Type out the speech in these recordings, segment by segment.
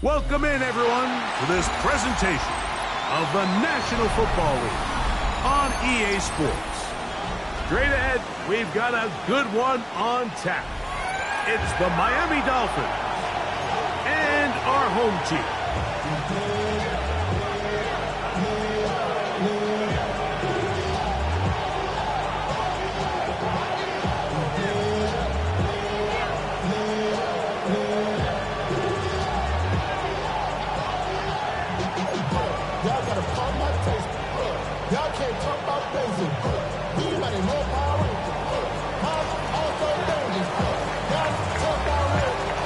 Welcome in, everyone, to this presentation of the National Football League on EA Sports. Straight ahead, we've got a good one on tap. It's the Miami Dolphins and our home team.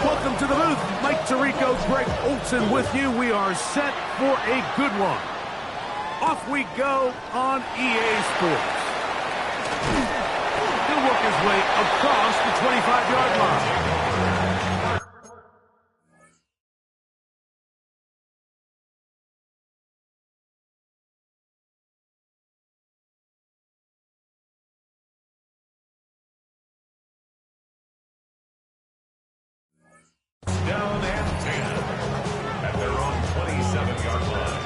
Welcome to the booth. Mike Tirico, Greg Olson with you. We are set for a good one. Off we go on EA Sports. He'll work his way across the 25-yard line. Down and 10 at their own 27-yard line.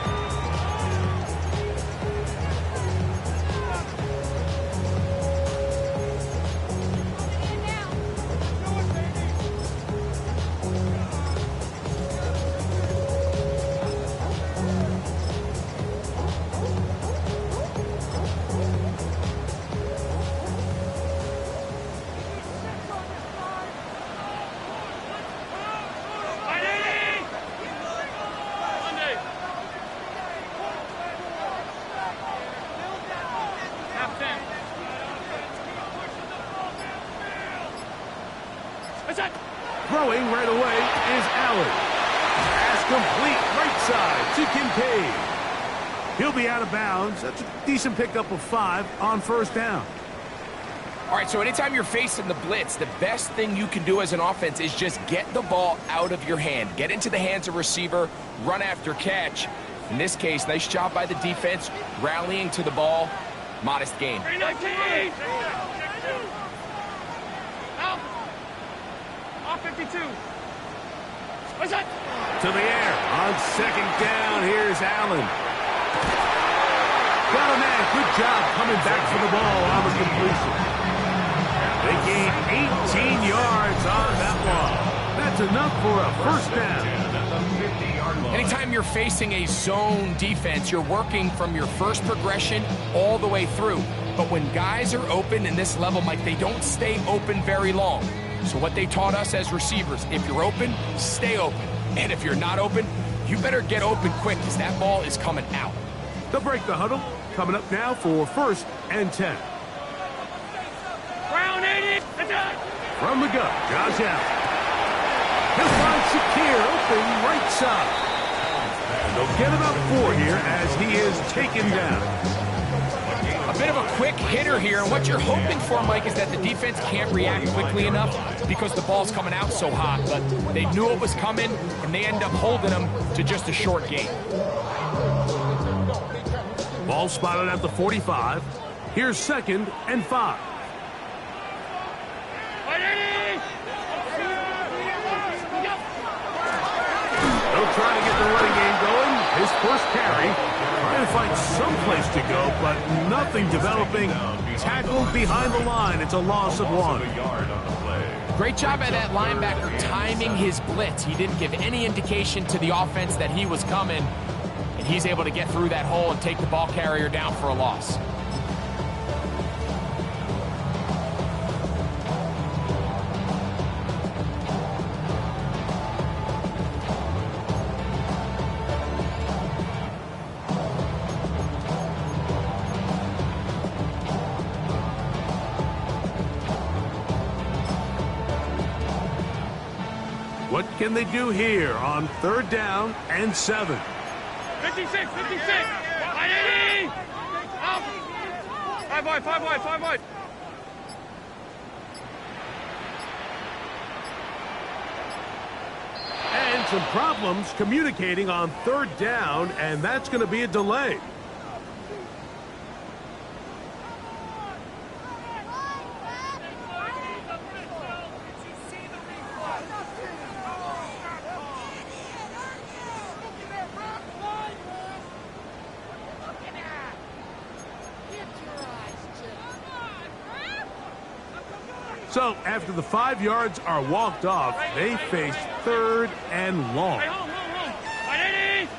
Throwing right away is Allen. Pass complete right side to Kincaid. He'll be out of bounds. That's a decent pickup of 5 on first down. All right, so anytime you're facing the blitz, the best thing you can do as an offense is just get the ball out of your hand. Get into the hands of receiver, run after catch. In this case, nice job by the defense, rallying to the ball. Modest gain. 319! 52. What's that? To the air on second down. Here's Allen. Got a man. Good job coming back for the ball on the completion. They gain 18 yards on that one. That's enough for a first down. Anytime you're facing a zone defense, you're working from your first progression all the way through. But when guys are open in this level, Mike, they don't stay open very long. So what they taught us as receivers, if you're open, stay open. And if you're not open, you better get open quick because that ball is coming out. They'll break the huddle. Coming up now for first and 10. Brown 80. From the gun, Josh Allen. He'll find Shakir open right side. They'll get about 4 here as he is taken down. A bit of a quick hitter here, and what you're hoping for, Mike, is that the defense can't react quickly enough because the ball's coming out so hot. But they knew it was coming, and they end up holding them to just a short gain. Ball spotted at the 45. Here's second and 5. They'll try to get the running game going. His first carry. Trying to find someplace to go, but nothing developing. Tackled behind the line. It's a loss of 1. Great job by that linebacker timing his blitz. He didn't give any indication to the offense that he was coming, and he's able to get through that hole and take the ball carrier down for a loss. What can they do here on third down and 7? 56, 56. 180. Up. 5 wide, 5 wide, 5 wide. And some problems communicating on third down, and that's going to be a delay. So after the 5 yards are walked off, they face 3rd and long. Hey, home. 180.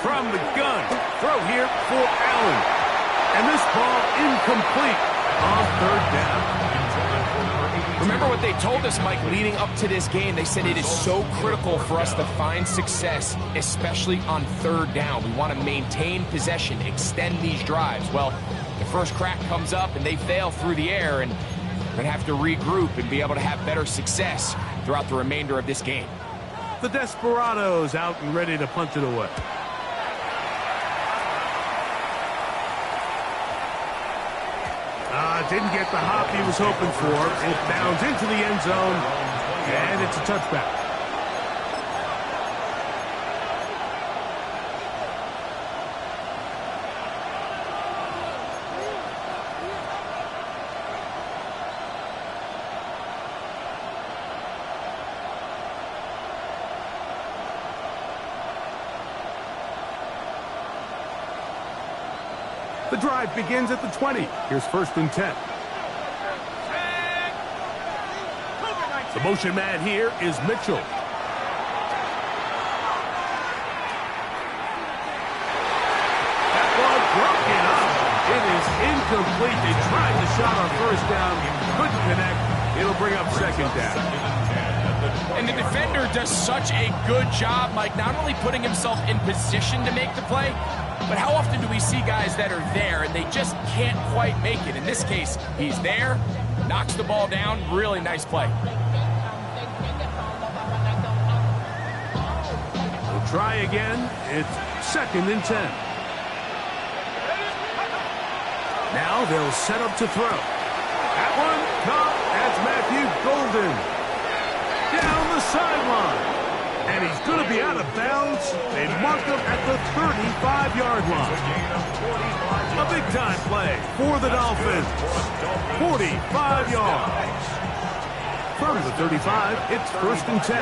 From the gun, throw here for Allen. And this ball incomplete on 3rd down. Remember what they told us, Mike, leading up to this game. They said it is so critical for us to find success, especially on 3rd down. We want to maintain possession, extend these drives. Well, the first crack comes up and they fail through the air, and we're going to have to regroup and be able to have better success throughout the remainder of this game. The Desperados out and ready to punch it away. Didn't get the hop he was hoping for. It bounds into the end zone, and it's a touchback. The drive begins at the 20. Here's 1st and 10. The motion man here is Mitchell. That ball broken up. It is incomplete. They tried the shot on 1st down. Couldn't connect. It'll bring up 2nd down. And the defender does such a good job, Mike, not only putting himself in position to make the play, but how often do we see guys that are there and they just can't quite make it? In this case, he's there, knocks the ball down. Really nice play. We'll try again. It's 2nd and 10. Now they'll set up to throw. That one caught. That's Matthew Golden. Down the sideline. And he's going to be out of bounds. They marked him at the 35-yard line. A big-time play for the Dolphins. 45 yards. From the 35, it's 1st and 10.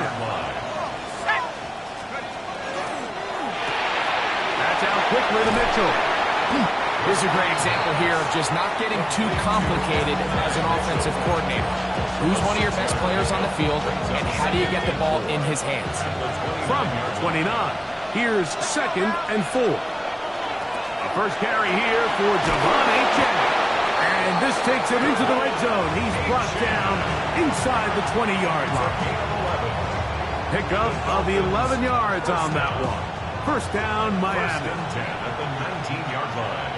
That's out quickly to Mitchell. This is a great example here of just not getting too complicated as an offensive coordinator. Who's one of your best players on the field, and how do you get the ball in his hands? From 29, here's 2nd and 4. A first carry here for Devon Achane. And this takes him into the red zone. He's brought down inside the 20-yard line. Pickup of 11 yards on that one. 1st down, Miami. 1st and 10 at the 19-yard line.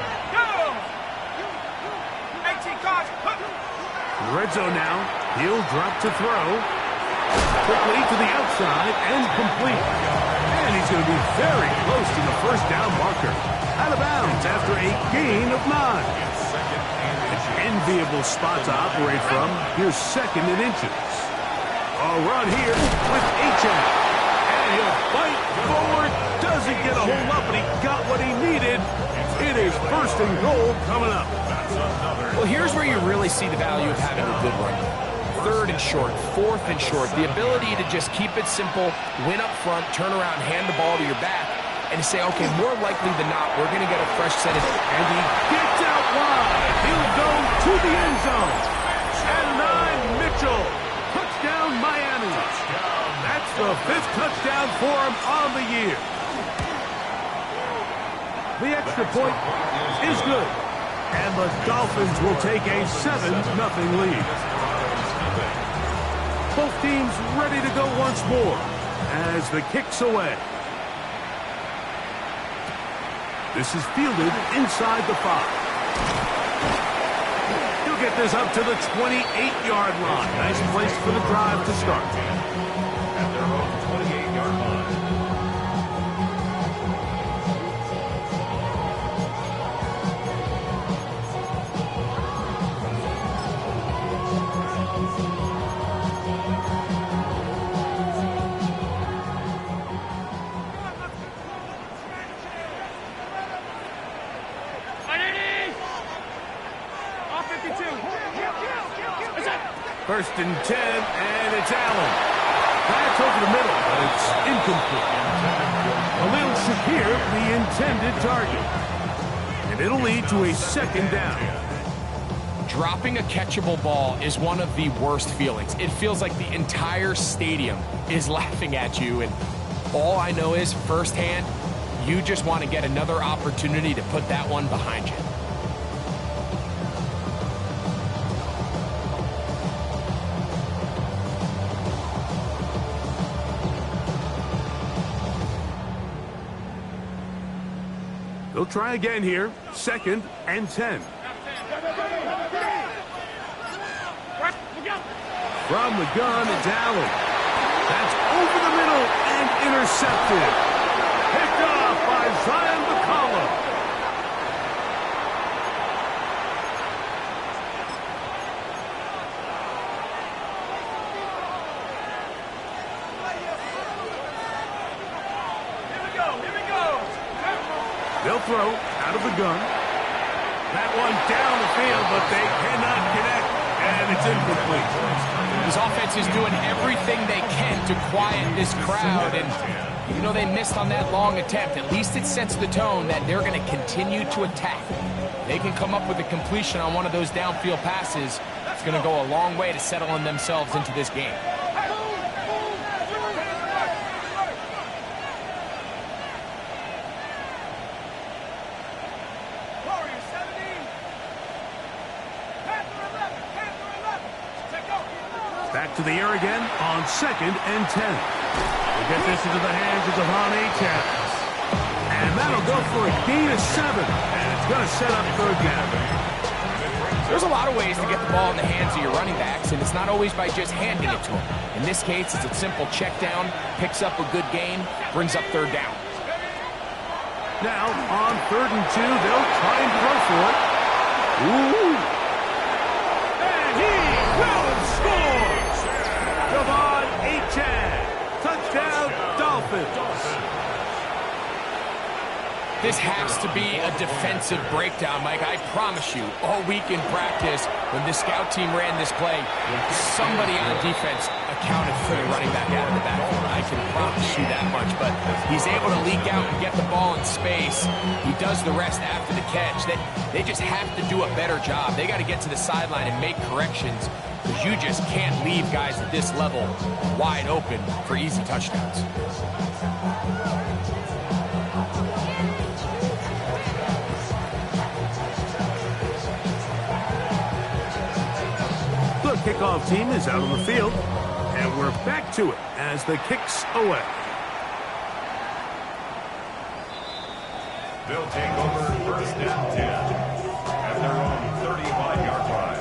Red zone now. He'll drop to throw. Quickly to the outside and complete. And he's going to be very close to the 1st down marker. Out of bounds after a gain of 9. An enviable spot to operate from. Here's 2nd and inches. A run here with Achane. And he'll fight forward. Doesn't get a hold up, but he got what he needed. It is 1st and goal coming up. Well, here's where you really see the value of having a good run. 3rd and short, 4th and short. The ability to just keep it simple, win up front, turn around, hand the ball to your back, and say, okay, more likely than not, we're going to get a fresh set of... And he gets out wide. He'll go to the end zone. And 9, Mitchell. Touchdown, Miami. That's the 5th touchdown for him on the year. The extra point is good. And the Dolphins will take a 7-0 lead. Both teams ready to go once more as the kick's away. This is fielded inside the 5. He'll get this up to the 28-yard line. Nice place for the drive to start. At their own 28-yard line. First and 10, and it's Allen. Pass over the middle, but it's incomplete. Khalil Shakir, the intended target. It'll lead to a second down. Dropping a catchable ball is one of the worst feelings. It feels like the entire stadium is laughing at you, and all I know is firsthand, you just want to get another opportunity to put that one behind you. They'll try again here. 2nd and 10. From the gun, it's Allen. That's over the middle and intercepted. Picked off by Zion McCollum. Here we go. They'll throw out of the gun. That one down the field, but they cannot connect, and it's incomplete. This offense is doing everything they can to quiet this crowd, and even though they missed on that long attempt, at least it sets the tone that they're going to continue to attack. They can come up with a completion on one of those downfield passes. It's going to go a long way to settling themselves into this game. Back to the air again on 2nd and 10. We'll get this into the hands of Devon Achane. And that'll go for a gain of 7. And it's going to set up 3rd down. There's a lot of ways to get the ball in the hands of your running backs, and it's not always by just handing it to them. In this case, it's a simple check down, picks up a good gain, brings up 3rd down. Now, on 3rd and 2, they'll try and throw for it. Ooh! And he will score! Devon Achane. Touchdown, Dolphins. This has to be a defensive breakdown, Mike. I promise you, all week in practice, when the scout team ran this play, somebody on defense accounted for the running back out of the backfield. I can promise you that much, but he's able to leak out and get the ball in space. He does the rest after the catch. They just have to do a better job. They got to get to the sideline and make corrections, because you just can't leave guys at this level wide open for easy touchdowns. Kickoff team is out on the field, and we're back to it as the kick's away. They'll take over 1st and 10 at their own 35-yard line.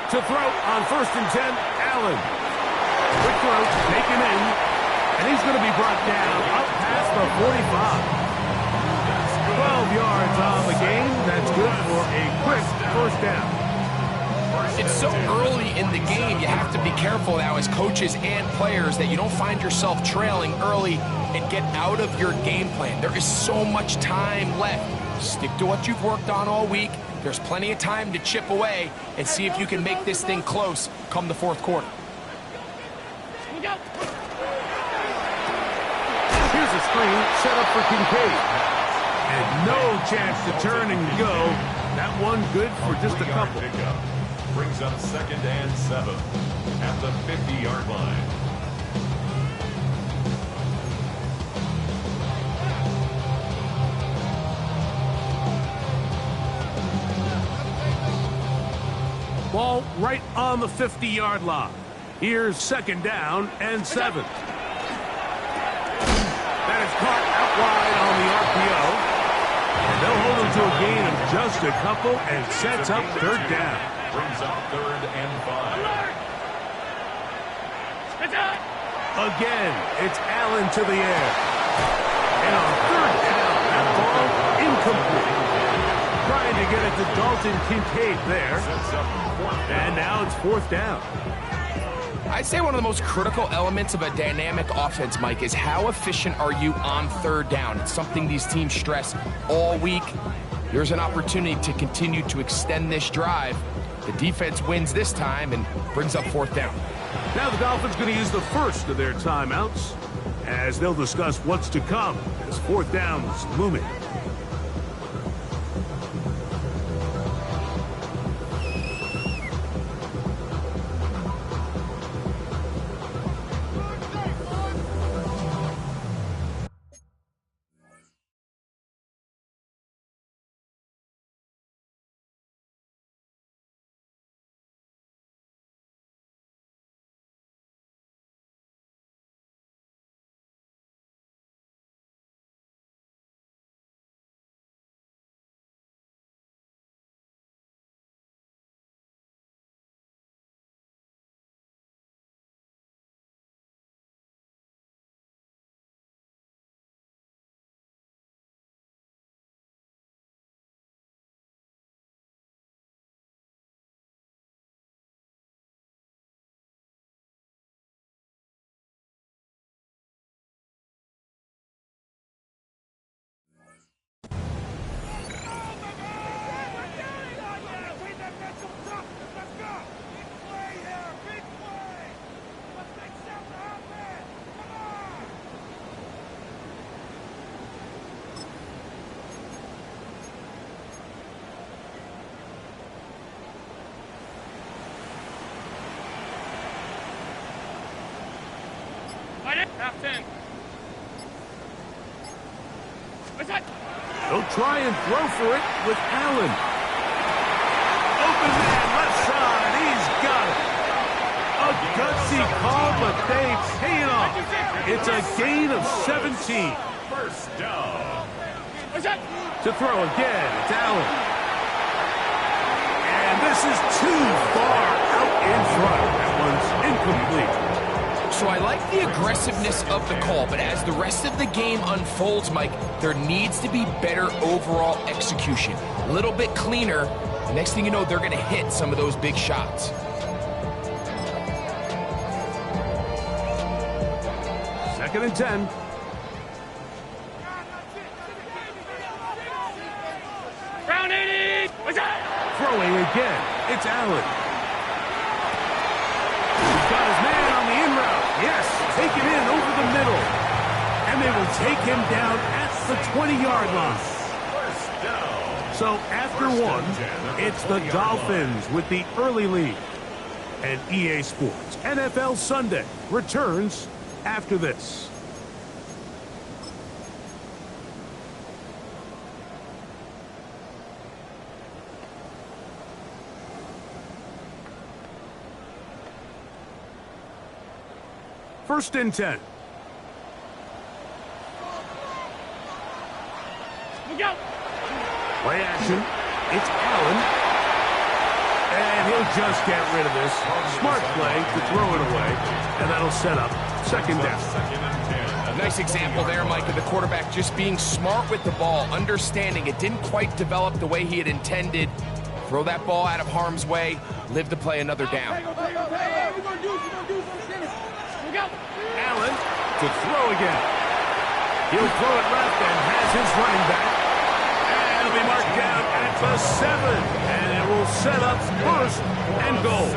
To throw on 1st and 10, Allen. Quick throw, taken in, and he's going to be brought down up past the 45. 12 yards on the game. That's good for a quick 1st down. It's so early in the game, you have to be careful now as coaches and players that you don't find yourself trailing early and get out of your game plan. There is so much time left. Stick to what you've worked on all week. There's plenty of time to chip away and see if you can make this thing close come the 4th quarter. Here's a screen set up for Kincaid. And no chance to turn and go. That one good for just a couple. Brings up 2nd and 7 at the 50-yard line. Ball right on the 50-yard line. Here's 2nd down and 7. That is caught out wide on the RPO. And they'll hold him to a gain of just a couple and sets up 3rd down. Brings up 3rd and 5. Again, it's Allen to the air. And on 3rd down, that ball incomplete. Trying to get it to Dalton Kincaid there. And now it's 4th down. I'd say one of the most critical elements of a dynamic offense, Mike, is how efficient are you on 3rd down. It's something these teams stress all week. Here's an opportunity to continue to extend this drive. The defense wins this time and brings up 4th down. Now the Dolphins going to use the first of their timeouts as they'll discuss what's to come as 4th down is looming. Half 10. What's that? They'll try and throw for it with Allen. Open man, left side. He's got it. A gutsy call, but they pay it off. It's a gain of 17. First down. What's that? To throw again, it's Allen. And this is too far out in front. That one's incomplete. So I like the aggressiveness of the call, but as the rest of the game unfolds, Mike, there needs to be better overall execution. A little bit cleaner. The next thing you know, they're going to hit some of those big shots. Second and 10. Round 80. What's that? Throwing again. It's Allen. He's got his man on the in route. Yes, take it in over the middle. And they will take him down at the 20-yard line. So after one, it's the Dolphins with the early lead. And EA Sports NFL Sunday returns after this. First and 10. Look out. Play action. It's Allen. And he'll just get rid of this. Smart play to throw it away. And that'll set up second down. A nice example there, Mike, of the quarterback just being smart with the ball, understanding it didn't quite develop the way he had intended. Throw that ball out of harm's way, live to play another down. Allen to throw again. He'll throw it left and has his running back. And it'll be marked down at the 7. And it will set up first and goal.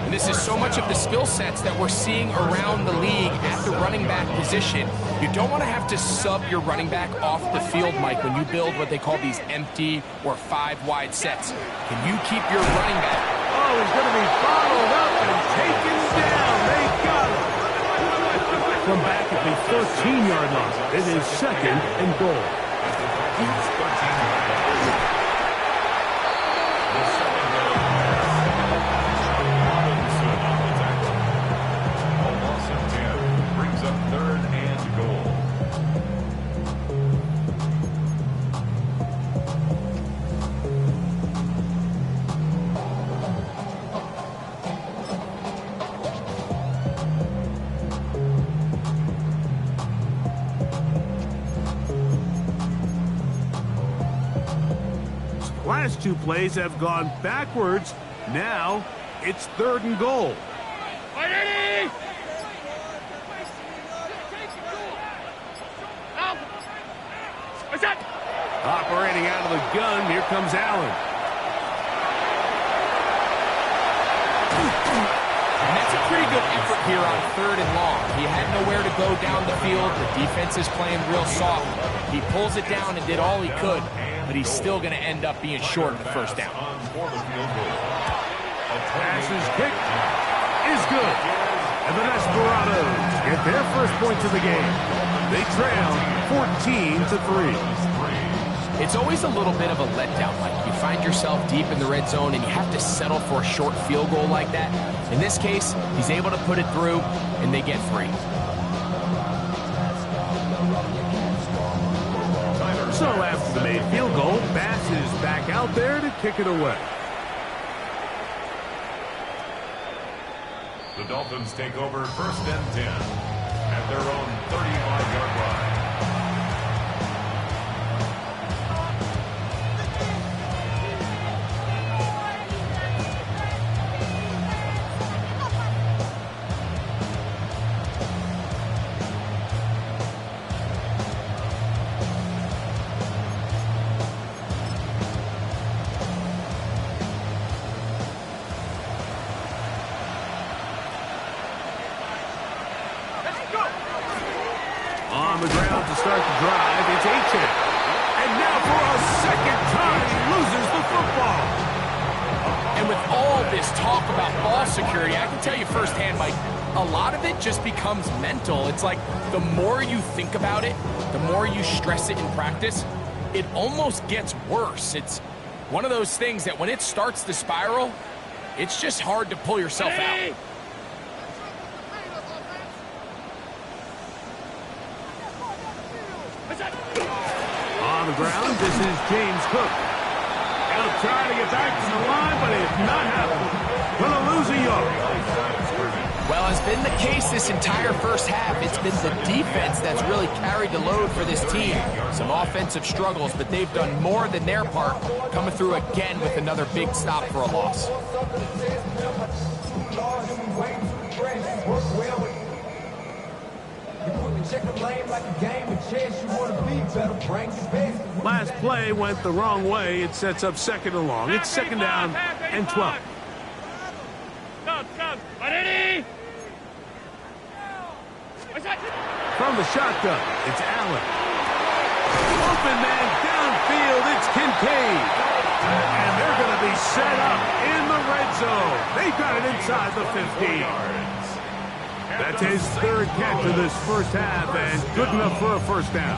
And this is so much of the skill sets that we're seeing around the league at the running back position. You don't want to have to sub your running back off the field, Mike, when you build what they call these empty or 5-wide sets. Can you keep your running back? Oh, he's going to be bottled up and taken down. They got him. From back at the 13-yard line. It is second and goal. Brings up third and goal. last two plays have gone backwards. Now it's 3rd and goal. Operating out of the gun, here comes Allen. And that's a pretty good effort here on 3rd and long. He had nowhere to go down the field. The defense is playing real soft. He pulls it down and did all he could, but he's still going to end up being short of the first down. Pass is kicked, is good. And the Desperados get their first points of the game. They trail 14-3. It's always a little bit of a letdown, Mike. You find yourself deep in the red zone and you have to settle for a short field goal like that. In this case, he's able to put it through and they get 3. So after the made field goal, Bass is back out there to kick it away. The Dolphins take over 1st and 10 at their own 35-yard line. On the ground to start the drive, it's H.M. And now for a second time, he loses the football. And with all this talk about ball security, I can tell you firsthand, Mike, a lot of it just becomes mental. It's like the more you think about it, the more you stress it in practice, it almost gets worse. It's one of those things that when it starts to spiral, it's just hard to pull yourself out. On the ground, this is James Cook. He'll try to get back to the line, but it's not happening. Gonna lose a yard. Well, as been the case this entire first half, it's been the defense that's really carried the load for this team. Some offensive struggles, but they've done more than their part, coming through again with another big stop for a loss. Last play went the wrong way. It sets up 2nd and long. It's 2nd down and 12. From the shotgun, it's Allen. Open man downfield, it's Kincaid. And they're going to be set up in the red zone. They've got it inside the 15. That's his 3rd catch of this first half, and good enough for a first down.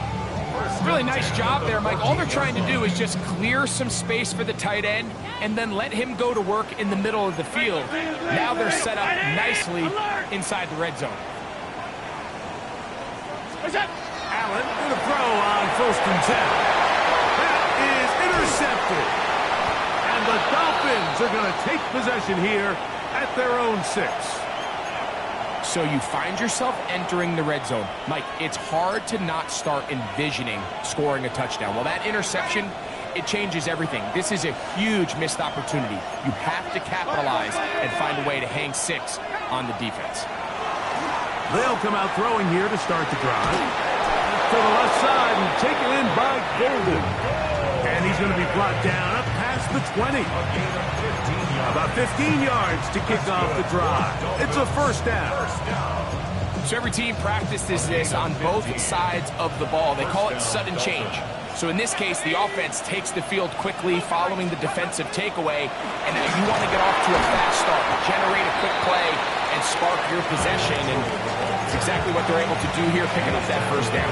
Really nice job there, Mike. All they're trying to do is just clear some space for the tight end and then let him go to work in the middle of the field. Now they're set up nicely inside the red zone. Allen going to throw on 1st and 10. That is intercepted. And the Dolphins are going to take possession here at their own 6. So you find yourself entering the red zone. Mike, it's hard to not start envisioning scoring a touchdown. Well, that interception, it changes everything. This is a huge missed opportunity. You have to capitalize and find a way to hang 6 on the defense. They'll come out throwing here to start the drive. To the left side and taken in by Golden. And he's going to be brought down up past the 20. About 15 yards to kick off the drive. It's a first down. So every team practices this on both sides of the ball. They call it sudden change. So in this case, the offense takes the field quickly following the defensive takeaway. And now you want to get off to a fast start, generate a quick play, and spark your possession. And it's exactly what they're able to do here, picking up that first down.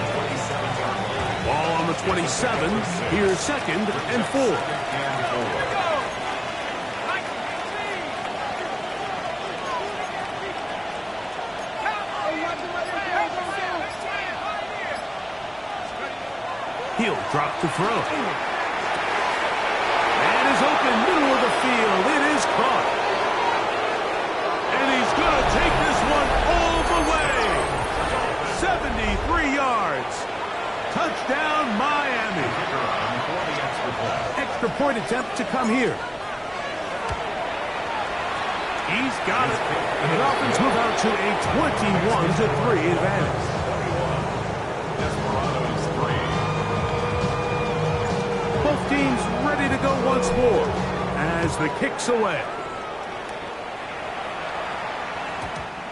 Ball on the 27. Here's 2nd and 4. He'll drop to throw. And is open middle of the field. It is caught. And he's going to take this one all the way. 73 yards. Touchdown, Miami. extra point attempt to come here. He's got it. And the Dolphins move out to a 21-3 advantage. Both teams ready to go once more as the kick's away.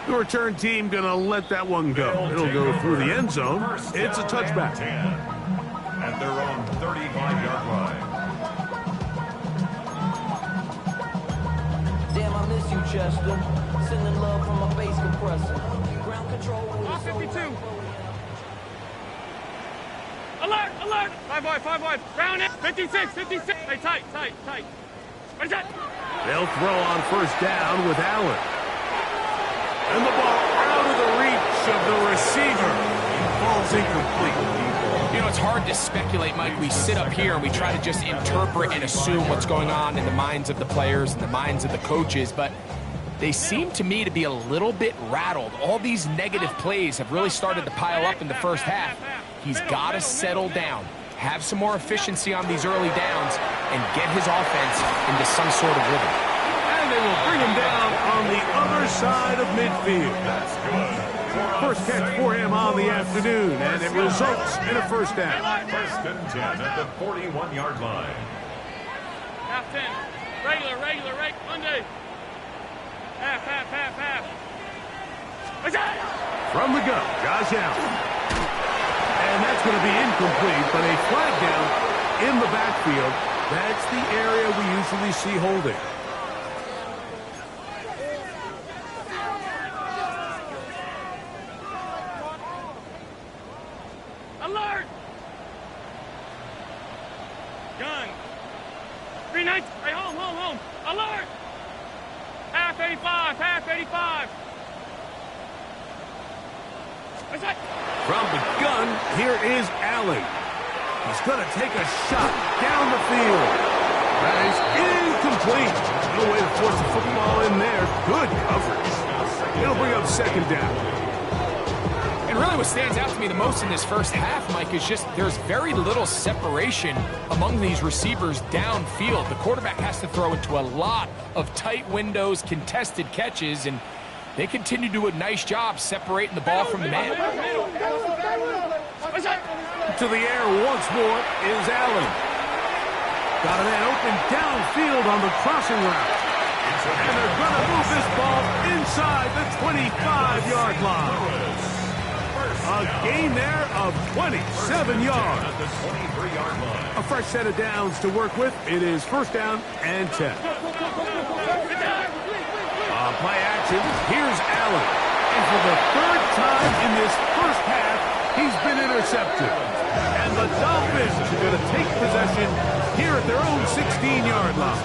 The return team going to let that one go. It'll go through the end zone. It's a touchback. At their own 35-yard line. Damn, I miss you, Chester. Sending love from my bass compressor. Ground control. Off 52. Alert, alert. 5 wide. Round it. 56. Hey, tight. What is that? They'll throw on first down with Allen. And the ball out of the reach of the receiver. It falls incomplete. You know, it's hard to speculate, Mike. We sit up here and we try to just interpret and assume what's going on in the minds of the players and the minds of the coaches, but they seem to me to be a little bit rattled. All these negative plays have really started to pile up in the first half. He's got to settle down, have some more efficiency on these early downs, and get his offense into some sort of rhythm. And they will bring him down on the other side of midfield. That's good. First catch for him on the afternoon, and it results in a first down. First and 10 at the 41-yard line. Half 10. Regular. Monday. Half. What's that? From the gun, Josh Allen. And that's going to be incomplete, but a flag down in the backfield. That's the area we usually see holding. Alert! Gun. 3-9. Hey, home. Alert! Half 85. What's that? From the gun, here is Allen. He's going to take a shot down the field. That is incomplete. No way to force the football in there. Good coverage. It'll bring up second down. And really what stands out to me the most in this first half, Mike, is just there's very little separation among these receivers downfield. The quarterback has to throw into a lot of tight windows, contested catches, and they continue to do a nice job separating the ball from the man. To the air once more is Allen. Got a man open downfield on the crossing route. And they're going to move this ball inside the 25-yard line. A gain there of 27 yards. At the 23-yard line. A fresh set of downs to work with. It is first down and 10. Play action. Here's Allen. And for the third time in this first half, he's been intercepted. And the Dolphins are going to take possession here at their own 16-yard line.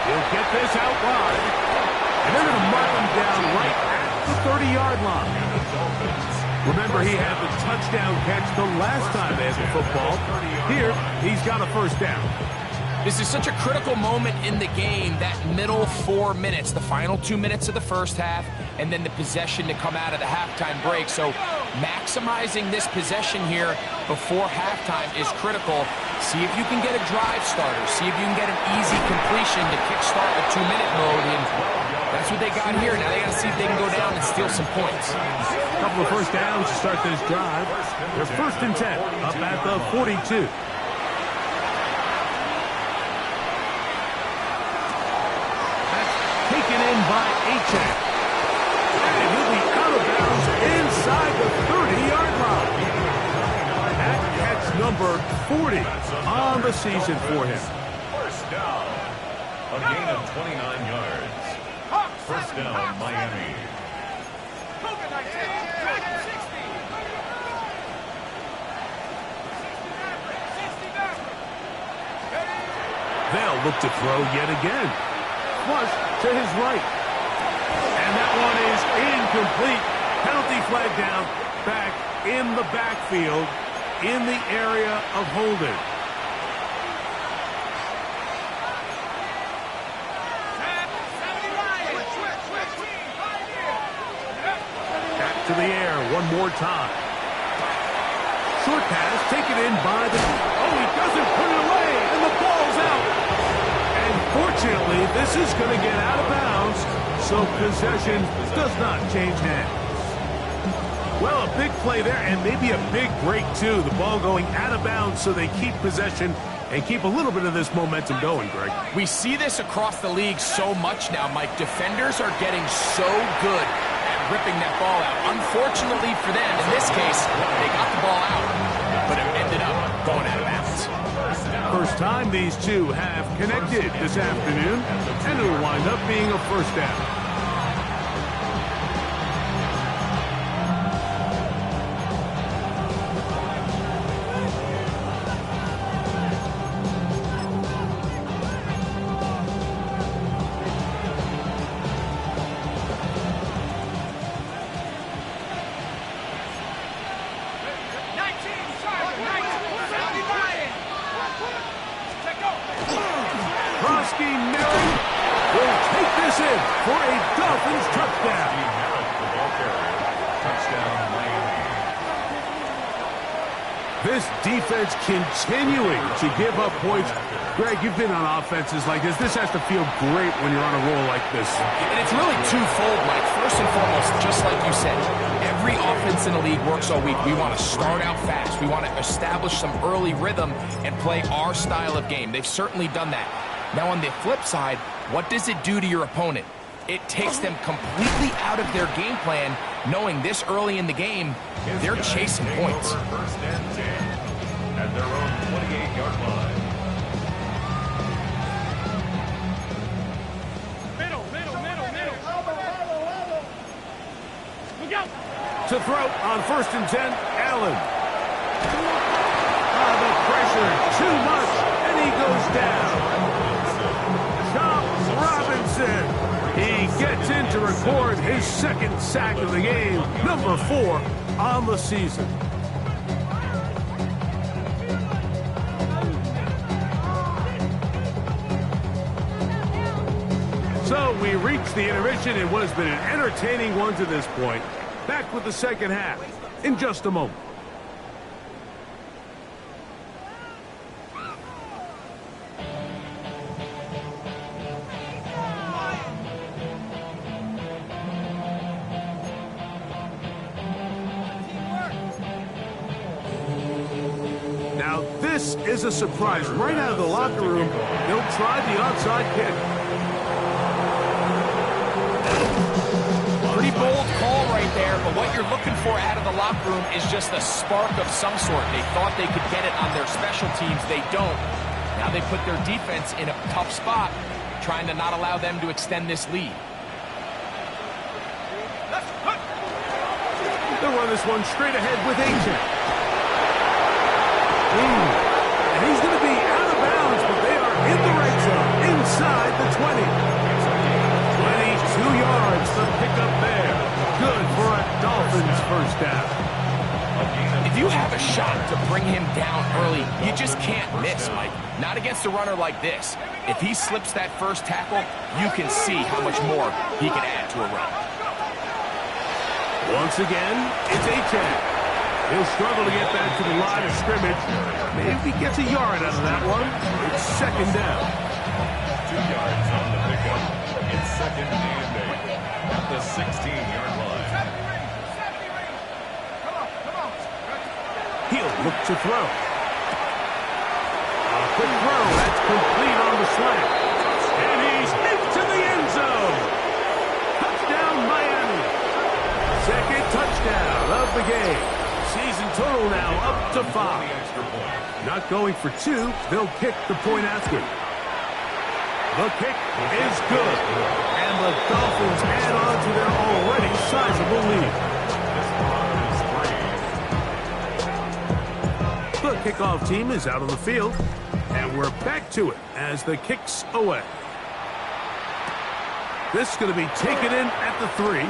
He'll get this out wide. And they're going to mark him down right at the 30-yard line. Remember, he had the touchdown catch the last time they had the football. Here, he's got a first down. This is such a critical moment in the game, that middle 4 minutes, the final 2 minutes of the first half, and then the possession to come out of the halftime break. So maximizing this possession here before halftime is critical. See if you can get a drive starter. See if you can get an easy completion to kickstart a 2-minute mode. And that's what they got here. Now they got to see if they can go down and steal some points. A couple of first downs to start this drive. They're first and 10 up at the 42. Taken in by Achek. And he'll be out of bounds inside the 30-yard line. That catch number 40 on the season for him. First down. A gain of 29 yards. First down, Miami. They'll look to throw yet again. Flush to his right. And that one is incomplete. Penalty flag down, back in the backfield in the area of holding. to the air one more time. Short pass taken in by the... Oh, he doesn't put it away, and the ball's out. And fortunately, this is going to get out of bounds, so possession does not change hands. Well, a big play there, and maybe a big break, too. The ball going out of bounds, so they keep possession and keep a little bit of this momentum going, Greg. We see this across the league so much now, Mike. Defenders are getting so good at ripping that ball out. Unfortunately for them, in this case, they got the ball out, but it ended up going out of bounds. First time these two have connected this afternoon, and it'll wind up being a first down. This defense continuing to give up points. Greg, you've been on offenses like this. This has to feel great when you're on a roll like this. And it's really twofold, Mike. First and foremost, just like you said, every offense in the league works all week. We want to start out fast. We want to establish some early rhythm and play our style of game. They've certainly done that. Now, on the flip side, what does it do to your opponent? It takes them completely out of their game plan, knowing this early in the game, they're chasing points. First and 10 at their own 28-yard line. Middle. Look out. To throw on first and 10, Allen. The pressure, too much, and he goes down. Chop Robinson. He gets in to record his second sack of the game, number 4 on the season. So we reach the intermission in what has been an entertaining one to this point. Back with the second half in just a moment. Now this is a surprise. Right out of the locker room, they'll try the onside kick. Pretty bold call right there, but what you're looking for out of the locker room is just a spark of some sort. They thought they could get it on their special teams. They don't. Now they put their defense in a tough spot, trying to not allow them to extend this lead. They'll run this one straight ahead with A-Check. And he's going to be out of bounds, but they are in the red zone, inside the 20. 22 yards for pickup there. Good for a Dolphins first down. If you have a shot to bring him down early, you just can't miss, Mike. Not against a runner like this. If he slips that first tackle, you can see how much more he can add to a run. Once again, it's A-Check. He'll struggle to get back to the line of scrimmage. Maybe he gets a yard out of that one. It's second down. 2 yards on the pickup. It's second and 8 at the 16-yard line. He'll look to throw. A quick throw. That's complete on the slant. And he's into the end zone. Touchdown, Miami. Second touchdown of the game. Season total now up to 5. Not going for 2. They'll kick the point after. The kick is good. And the Dolphins add on to their already sizable lead. The kickoff team is out on the field. And we're back to it as the kick's away. This is going to be taken in at the 3.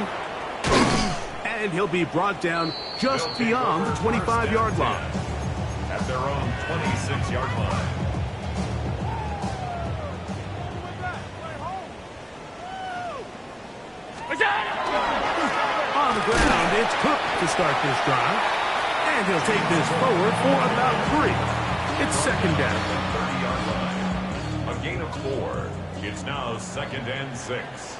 And he'll be brought down just beyond the 25-yard line. At their own 26-yard line. On the ground, And it's Cook to start this drive. And he'll take this forward for about 3. It's second down. 30-yard line. A gain of 4. It's now 2nd and 6.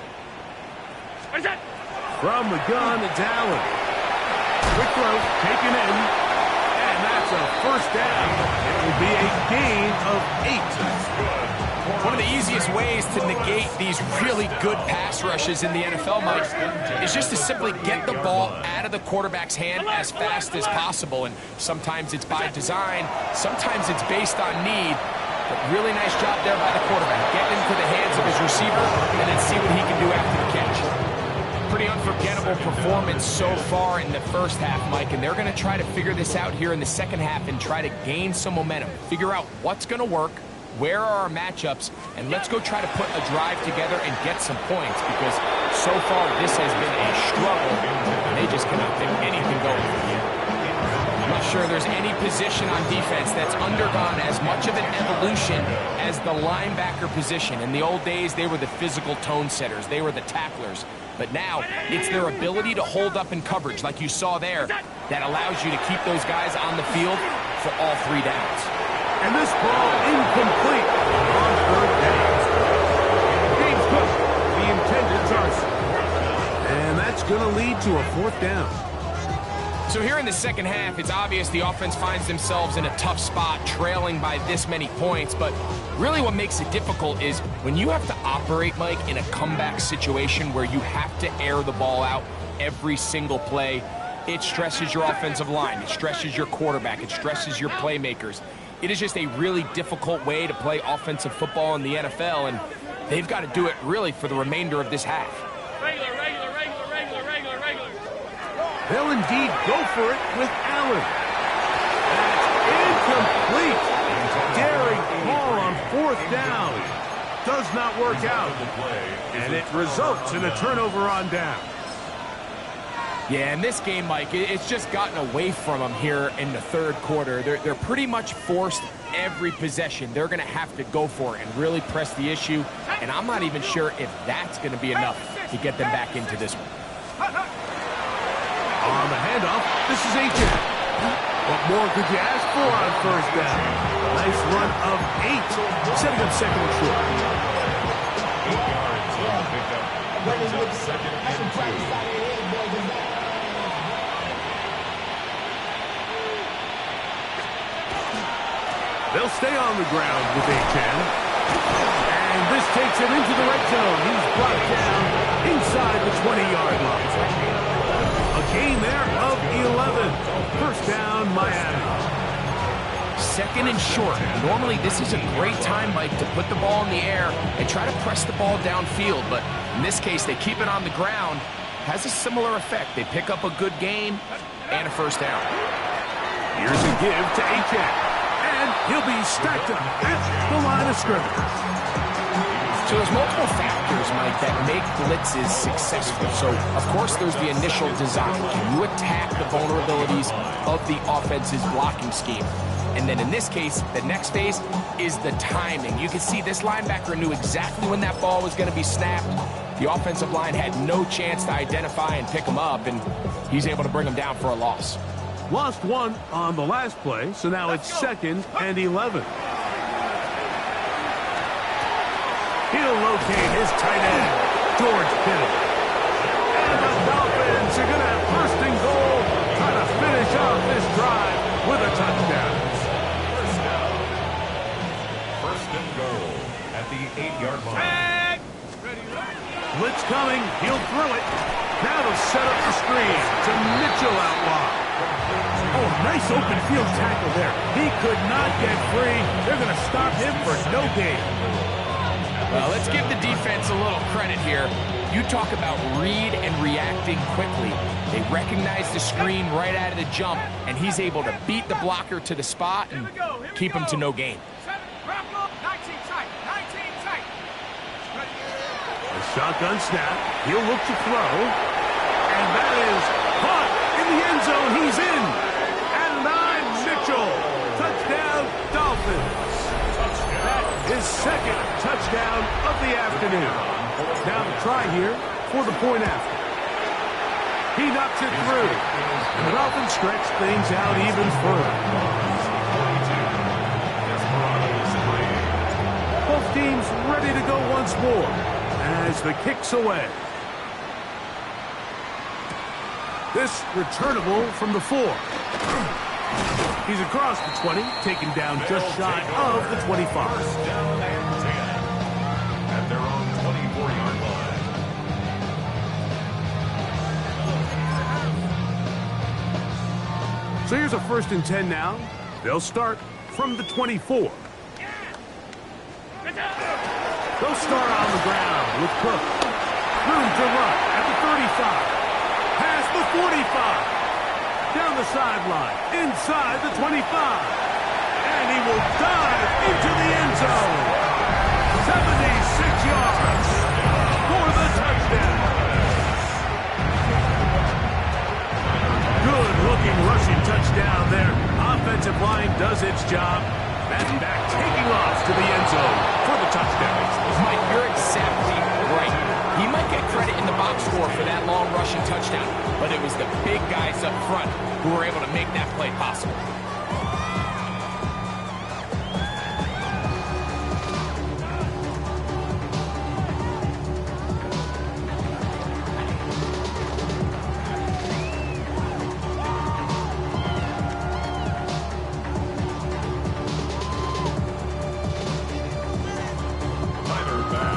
From the gun, it's Allen. Quick throw, taken in. And that's a first down. It will be a gain of 8. One of the easiest ways to negate these really good pass rushes in the NFL, Mike, is just to simply get the ball out of the quarterback's hand as fast as possible. And sometimes it's by design, sometimes it's based on need. But really nice job there by the quarterback. Get into the hands of his receiver and then see what he can do after the catch. Pretty unforgettable performance so far in the first half, Mike, and they're going to try to figure this out here in the second half and try to gain some momentum. Figure out what's going to work, where are our matchups, and let's go try to put a drive together and get some points, because so far this has been a struggle, and they just cannot get anything going from here. I'm not sure there's any position on defense that's undergone as much of an evolution as the linebacker position. In the old days, they were the physical tone setters. They were the tacklers. But now, it's their ability to hold up in coverage, like you saw there, that allows you to keep those guys on the field for all 3 downs. And this ball incomplete on 3rd down. James Cook, the intended target. And that's going to lead to a 4th down. So here in the second half, it's obvious the offense finds themselves in a tough spot, trailing by this many points. But really what makes it difficult is when you have to operate, Mike, in a comeback situation where you have to air the ball out every single play, it stresses your offensive line, it stresses your quarterback, it stresses your playmakers. It is just a really difficult way to play offensive football in the NFL, and they've got to do it really for the remainder of this half. Regular. They'll indeed go for it with Allen. That's incomplete. Daring ball on 4th down. Does not work out. And it results in a turnover on down. Yeah, in this game, Mike, it's just gotten away from them here in the 3rd quarter. They're pretty much forced every possession. They're going to have to go for it and really press the issue. And I'm not even sure if that's going to be enough to get them back into this one. On the handoff, this is H.J. What more could you ask for on 1st down? Nice run of 8, setting up 2nd and short. 8 yards on the pickup. Brings up 2nd and 2. They'll stay on the ground with H.N. And this takes him into the red zone. He's brought down inside the 20-yard line. A gain there of 11. 1st down, Miami. 2nd and short. Normally, this is a great time, Mike, to put the ball in the air and try to press the ball downfield. But in this case, they keep it on the ground. Has a similar effect. They pick up a good gain and a 1st down. Here's a give to H.N. And he'll be stacked up at the line of scrimmage. So there's multiple factors, Mike, that make blitzes successful. So, of course, there's the initial design. Can you attack the vulnerabilities of the offense's blocking scheme? And then in this case, the next phase is the timing. You can see this linebacker knew exactly when that ball was going to be snapped. The offensive line had no chance to identify and pick him up, and he's able to bring him down for a loss. Lost 1 on the last play, so now it's 2nd and 11. He'll locate his tight end, George Kittle. And the Dolphins are going to have 1st and goal, trying to finish off this drive with a touchdown. 1st and goal at the 8-yard line. Blitz coming, he'll throw it. Now to set up the screen to Mitchell out wide. Oh, nice open field tackle there. He could not get free. They're going to stop him for no gain. Well, let's give the defense a little credit here. You talk about read and reacting quickly. They recognize the screen right out of the jump, and he's able to beat the blocker to the spot and keep him to no gain. A shotgun snap. He'll look to throw. And that is caught in the end zone. He's in. And 9, Mitchell. Touchdown, Dolphins. His 2nd touchdown of the afternoon. Now the try here for the point after. He knocks it through. And the Dolphins stretch things out even further. Both teams ready to go once more as the kick's away. This returnable from the 4. He's across the 20, taken down just shy of the 25. First down and 10 at their own 24-yard line. So here's a 1st and 10 now. They'll start from the 24. They'll start on the ground with Cook. Room to run at the 35. Past the 45. Down the sideline. Inside the 25. And he will dive into the end zone. 76 yards for the touchdown. Good-looking rushing touchdown there. Offensive line does its job. That back taking off to the end zone for the touchdown. Mike, you're exactly right. He might get credit in the box score for that long rushing touchdown, but it was the big guys up front who were able to make that play possible.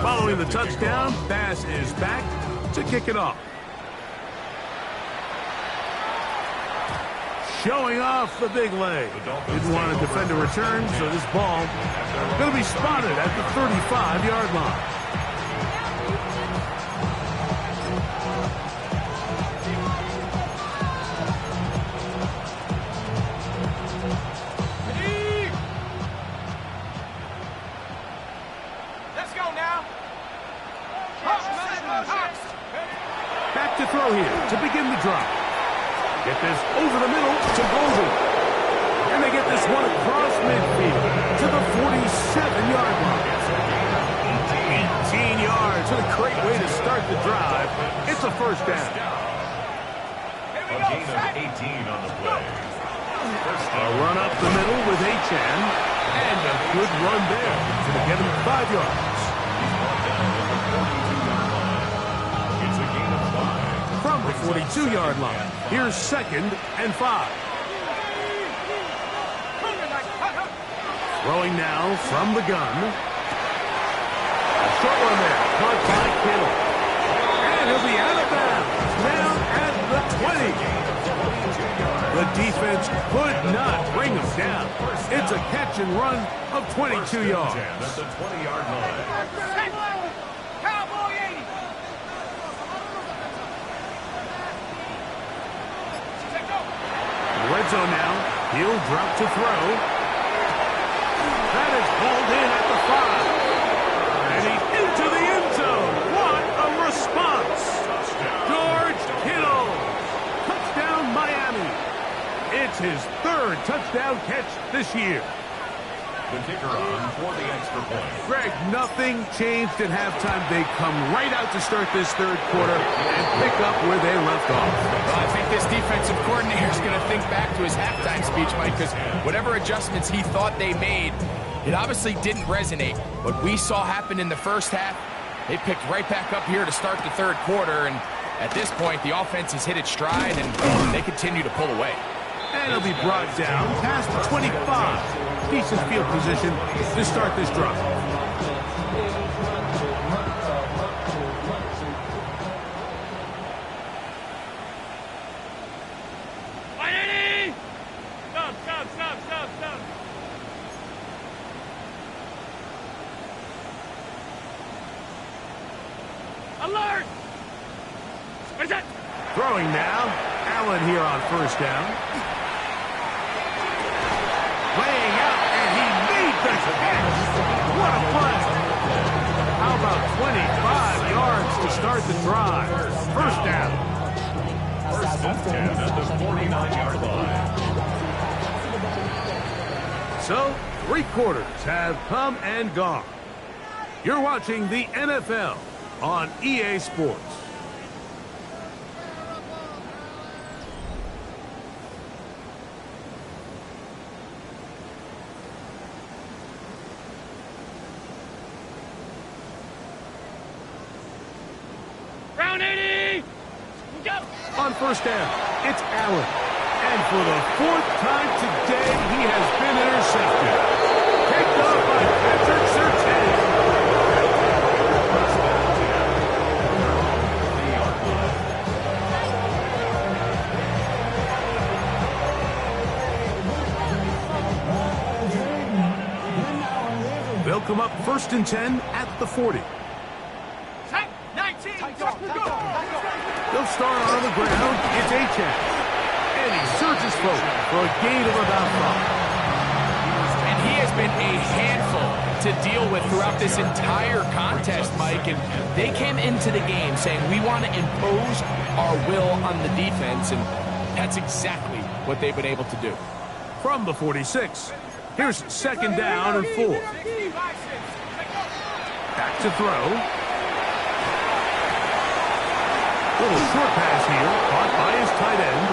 Following the touchdown, Bass is back to kick it off. Showing off the big leg. Didn't want to defend a return, so this ball going to be spotted at the 35-yard line. Back to throw here to begin the drive. Get this over the middle to Golden. And they get this one across midfield to the 47-yard line. 18 yards. What a great way to start the drive. It's a 1st down. A gain of 18 on the play. A run up the middle with Achan. And a good run there to get him 5 yards. From the 42-yard line. Here's 2nd and 5. Throwing now from the gun. A short one there. Caught by Kittle. And he'll be out of bounds. Down at the 20. The defense could not bring him down. It's a catch and run of 22 yards. At the 20-yard line. Red zone now. He'll drop to throw. That is pulled in at the 5. And he's into the end zone. What a response. George Kittle. Touchdown, Miami. It's his 3rd touchdown catch this year. The kicker on for the extra point. Greg, nothing changed at halftime. They come right out to start this 3rd quarter and pick up where they left off. Well, I think this defensive coordinator is going to think back to his halftime speech, Mike, because whatever adjustments he thought they made, it obviously didn't resonate. What we saw happen in the first half, they picked right back up here to start the 3rd quarter, and at this point, the offense has hit its stride, and they continue to pull away. And he'll be brought down past the 25. Decent field position to start this drive. Stop. Alert! Throwing now. Allen here on 1st down. Laying out, and he made the catch. What a play. How about 25 yards to start the drive? 1st down. 1st and 10 at the 49-yard line. So, 3 quarters have come and gone. You're watching the NFL on EA Sports. 180. Go. On first down, it's Allen. And for the fourth time today, he has been intercepted. Picked up by Patrick Surtain. They'll come up 1st and 10 at the 40. 19. They'll start on the ground. It's Achan. And he surges forward for a gain of about 5. And he has been a handful to deal with throughout this entire contest, Mike. And they came into the game saying, we want to impose our will on the defense. And that's exactly what they've been able to do. From the 46, here's 2nd down and 4. Back to throw. Little short pass here, caught by his tight end.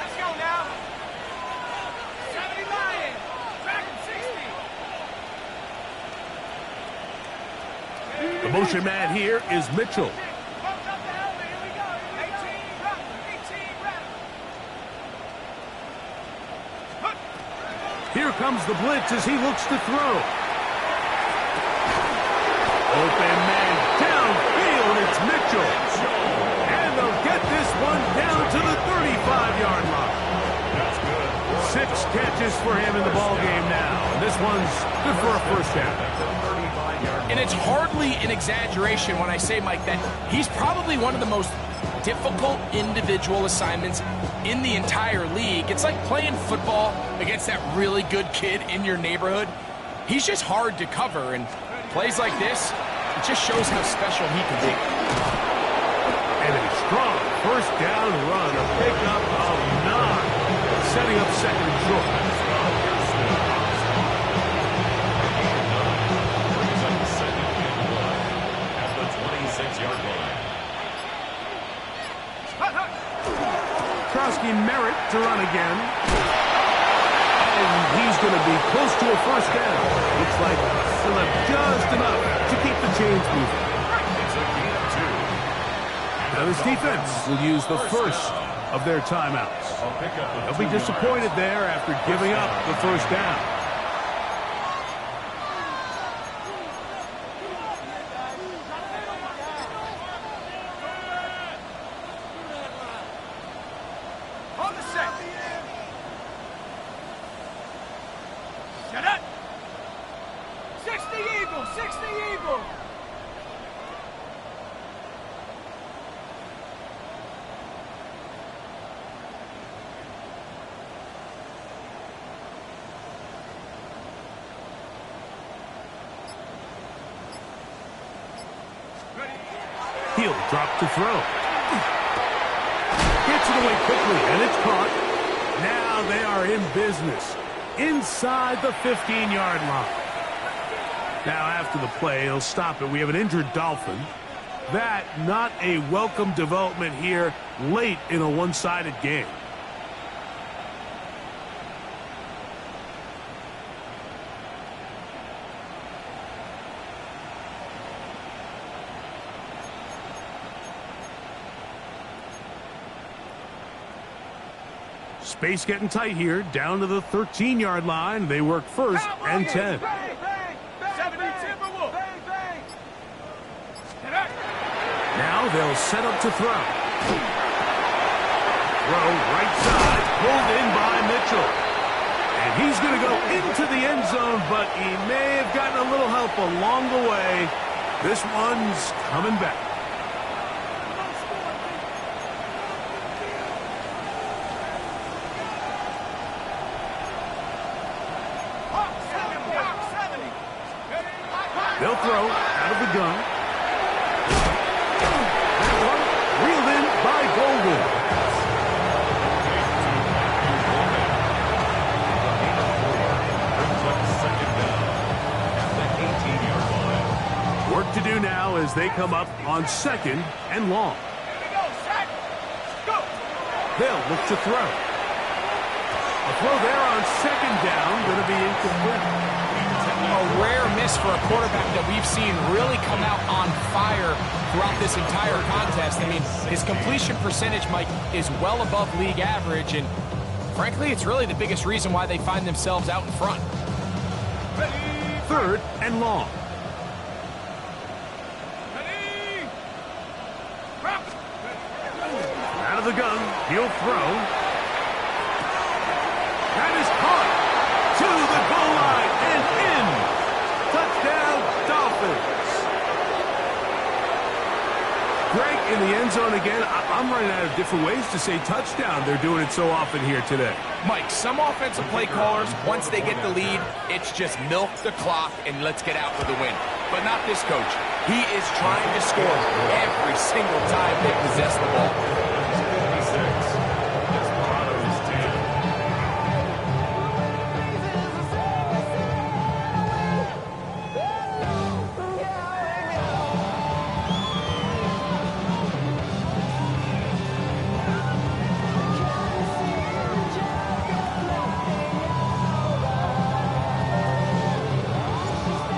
Let's go now. 70 Lion. Dragon 60. The motion man here is Mitchell. Here comes the blitz as he looks to throw. Open man downfield, it's Mitchell. And they'll get this one down to the 35-yard line. 6 catches for him in the ballgame now. This one's good for a first down. And it's hardly an exaggeration when I say, Mike, that he's probably one of the most difficult individual assignments in the entire league. It's like playing football against that really good kid in your neighborhood. He's just hard to cover, and plays like this, it just shows how special he can be. And a strong first down run, a pickup of 9, setting up 2nd and short. At the 26-yard line. Trosky Merritt to run again. And he's going to be close to a first down. Looks like he'll have just enough to keep the chains moving. It's a gain of 2. Now this defense will use the first of their timeouts. They'll be disappointed there after giving up the first down. On the set. Set up. 60 Eagle, 60 Eagle. He'll drop to throw. Gets it away quickly, and it's caught. Now they are in business inside the 15-yard line. Now after the play, he'll stop it. We have an injured Dolphin. That not a welcome development here late in a one-sided game. Space getting tight here, down to the 13-yard line. They work 1st and 10. Now they'll set up to throw. Throw right side, pulled in by Mitchell. And he's going to go into the end zone, but he may have gotten a little help along the way. This one's coming back. They'll throw out of the gun. That one reeled in by Golden. Work to do now as they come up on 2nd and long. They'll look to throw. A throw there on second down going to be incomplete. A rare miss for a quarterback that we've seen really come out on fire throughout this entire contest. I mean, his completion percentage, Mike, is well above league average, and frankly, it's really the biggest reason why they find themselves out in front. Third and long. Out of the gun, he'll throw. That is caught to the goal line and in. Touchdown, Dolphins. Greg in the end zone again. I'm running out of different ways to say touchdown. They're doing it so often here today. Mike, some offensive play callers, once they get the lead, it's just milk the clock and let's get out with a win. But not this coach. He is trying to score every single time they possess the ball. 56. Desperado's 10.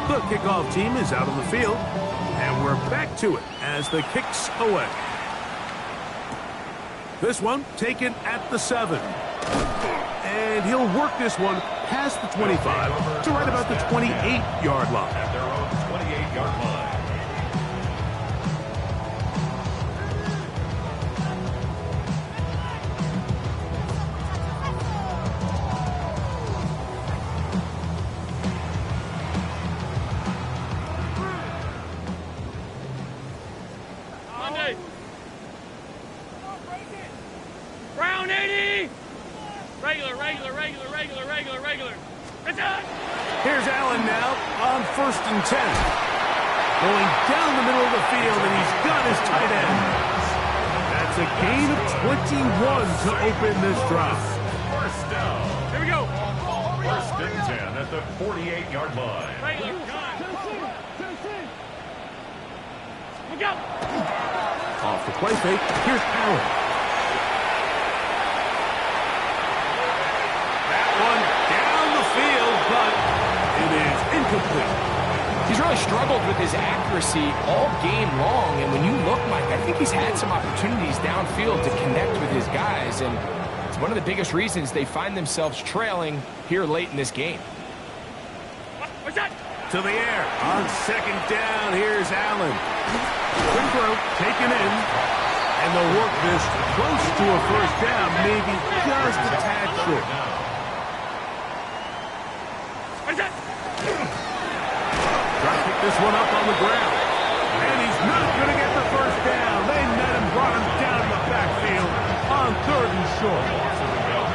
The kickoff team is out on the field, and we're back to it as the kick's away. This one taken at the 7. And he'll work this one past the 25 to right about the 28-yard line. At their own 28-yard line. Monday. Brown 80. Regular. It's on. Here's Allen now on 1st and 10. Going down the middle of the field, and he's got his tight end. That's a gain of 21 to open this drive. First down. Here we go. First and 10 at the 48-yard line. Regular. Look out. Off the play fake, here's Allen. That one down the field, but it is incomplete. He's really struggled with his accuracy all game long, and when you look, Mike, I think he's had some opportunities downfield to connect with his guys, and it's one of the biggest reasons they find themselves trailing here late in this game. What's that? To the air on second down, here's Allen. Quick throw, taken in, and they'll work this close to a first down, maybe just a tad short. What's that? Try to pick this one up on the ground. And he's not going to get the first down. They met him, brought him down in the backfield on 3rd and short.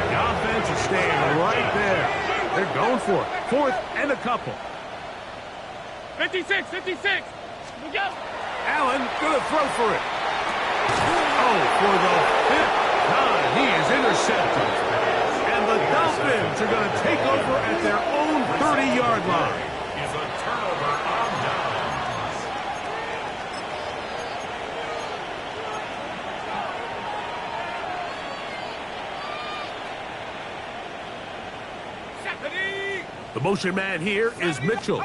The offense is staying right there. They're going for it. 4th and a couple. 56. Look out. Allen going to throw for it. Oh, for the 5th time, he is intercepted. And the Dolphins are going to take over at their own 30-yard line. Is a turnover on downs. The motion man here is Mitchell.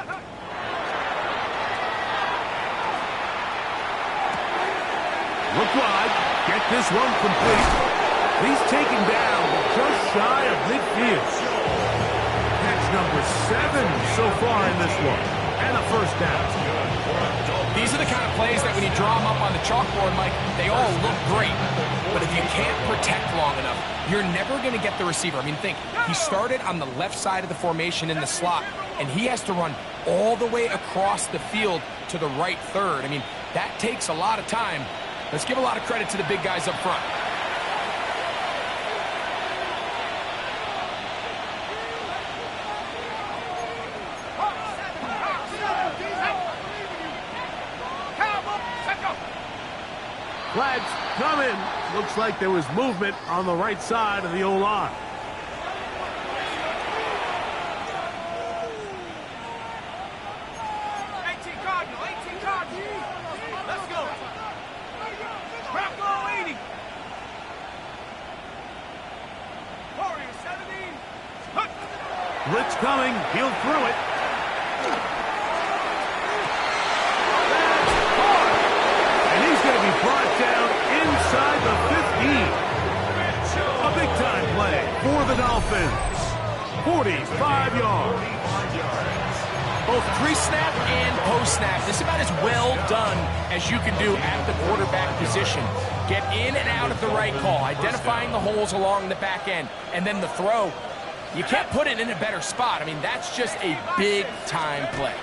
Look wide. Get this one complete. He's taken down just shy of midfield. Catch number 7 so far in this one. And a first down. These are the kind of plays that when you draw them up on the chalkboard, Mike, they all look great. But if you can't protect long enough, you're never going to get the receiver. I mean, think, he started on the left side of the formation in the slot, and he has to run all the way across the field to the right third. I mean, that takes a lot of time. Let's give a lot of credit to the big guys up front. Flags come in. Looks like there was movement on the right side of the O-line. Let's go. Bravo 80. Warrior 70. Blitz coming. He'll throw it. And he's going to be brought down inside the 15. A big-time play for the Dolphins. 45 yards. Both pre-snap and post-snap. This is about as well done as you can do at the quarterback position. Get in and out at the right call, identifying the holes along the back end, and then the throw. You can't put it in a better spot. I mean, that's just a big-time play.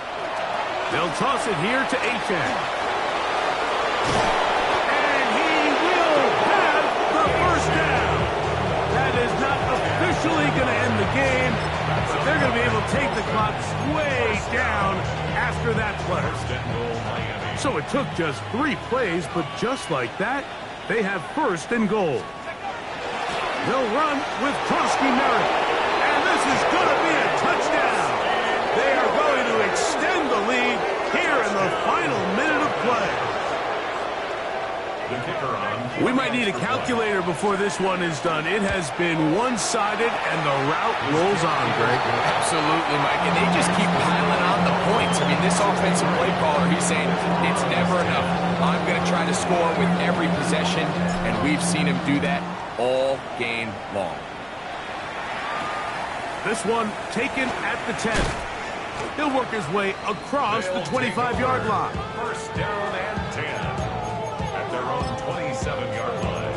They'll toss it here to Achane. And he will have the first down. That is not officially going to end the game, but they're going to be able to take the clock way down after that play. So it took just 3 plays, but just like that, they have first and goal. They'll run with Krosky Merritt, and this is going to be a touchdown. They are going to extend the lead here in the final minute of play. We might need a calculator before this one is done. It has been one-sided, and the route rolls on, Greg. Absolutely, Mike, and they just keep piling on the points. I mean, this offensive play caller, he's saying it's never enough. I'm going to try to score with every possession, and we've seen him do that all game long. This one taken at the 10. He'll work his way across the 25-yard line. First down and 10 at their own 27-yard line.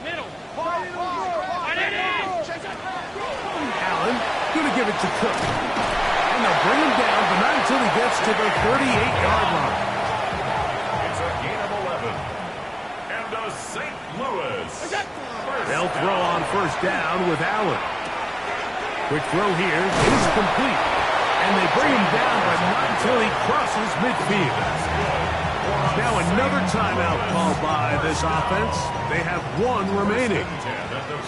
Middle. Allen going to give it to Cook. And they'll bring him down, but not until he gets to the 38-yard line. It's a gain of 11. And the St. Louis. They'll throw on first down with Allen. Quick throw here is complete. And they bring him down, but not until he crosses midfield. Now another timeout called by this offense. They have 1 remaining.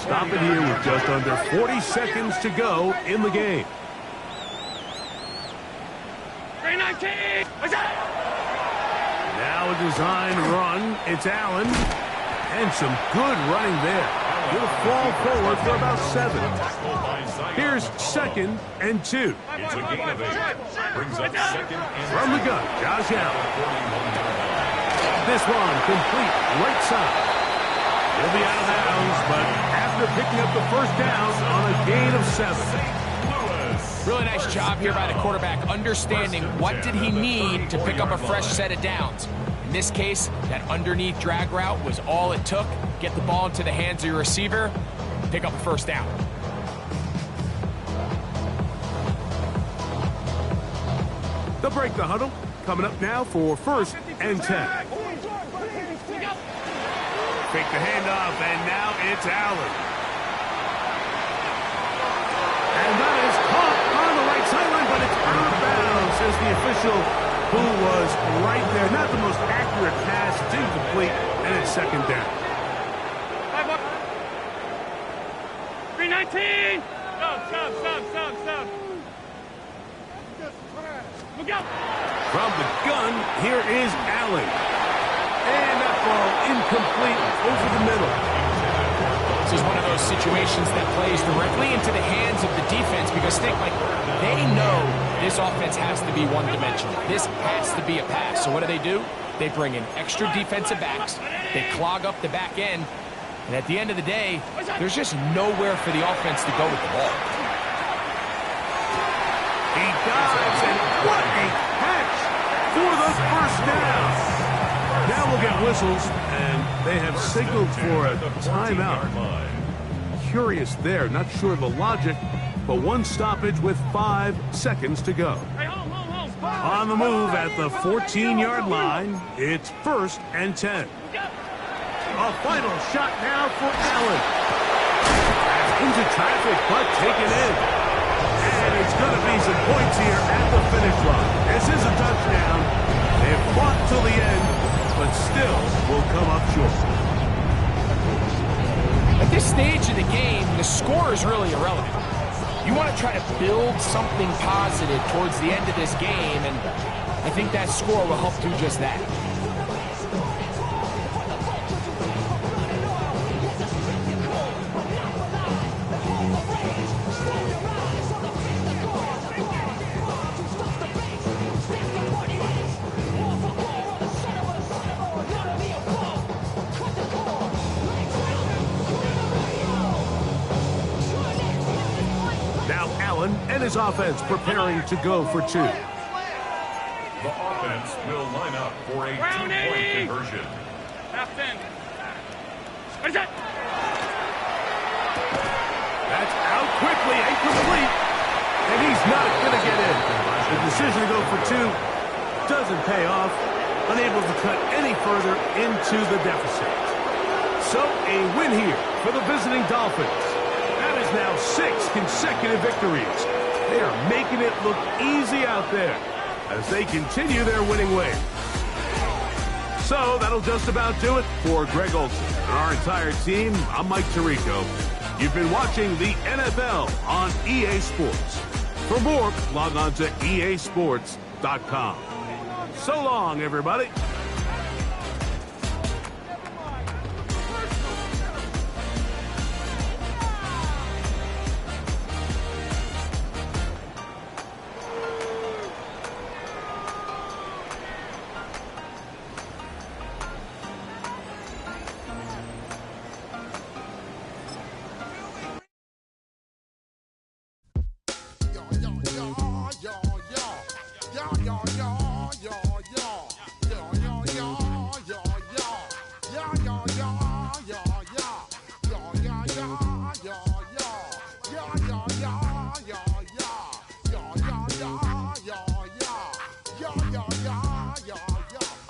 Stop it here with just under 40 seconds to go in the game. 319. Now a design run. It's Allen. And some good running there. He'll fall forward for about 7. Here's 2nd and 2. It's a gain of 8. Brings up 2nd and From the gun, Josh Allen. This one complete right side. He'll be out of bounds, but after picking up the first down on a gain of 7. Really nice job here by the quarterback, understanding what did he need to pick up a fresh set of downs. In this case, that underneath drag route was all it took. Get the ball into the hands of your receiver, pick up a first down. They'll break the huddle. Coming up now for 1st and 10. Fake the handoff, and now it's Allen. And that is caught on the right sideline, but it's out of bounds, says the official, who was right there. Not the most accurate pass. It's incomplete, and it's 2nd down. 319. Stop. Look out. From the gun, here is Allen. And that ball incomplete over the middle. This is one of those situations that plays directly into the hands of the defense because think like they know this offense has to be one-dimensional. This has to be a pass. So what do? They bring in extra defensive backs. They clog up the back end. And at the end of the day, there's just nowhere for the offense to go with the ball. He dives, and what a catch for the first down. Now we'll get whistles, and they have signaled for a timeout. Curious there, not sure of the logic, but 1 stoppage with 5 seconds to go. On the move at the 14-yard line, it's 1st and 10. A final shot now for Allen. Into traffic, but taken in. And it's going to be some points here at the finish line. This is a touchdown. They've fought till the end, but still will come up short. At this stage of the game, the score is really irrelevant. You want to try to build something positive towards the end of this game, and I think that score will help do just that. Allen and his offense preparing to go for two. The offense will line up for a two-point conversion. Half 10. What is that? That's out quickly and complete. And he's not going to get in. The decision to go for two doesn't pay off. Unable to cut any further into the deficit. So a win here for the visiting Dolphins. That is now 6 consecutive victories. They are making it look easy out there as they continue their winning way. So that'll just about do it for Greg Olson and our entire team. I'm Mike Tirico. You've been watching the NFL on EA Sports. For more, log on to easports.com. So long, everybody.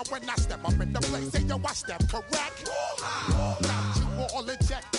When I step up in the place, say yo, I step correct. Got you all in check.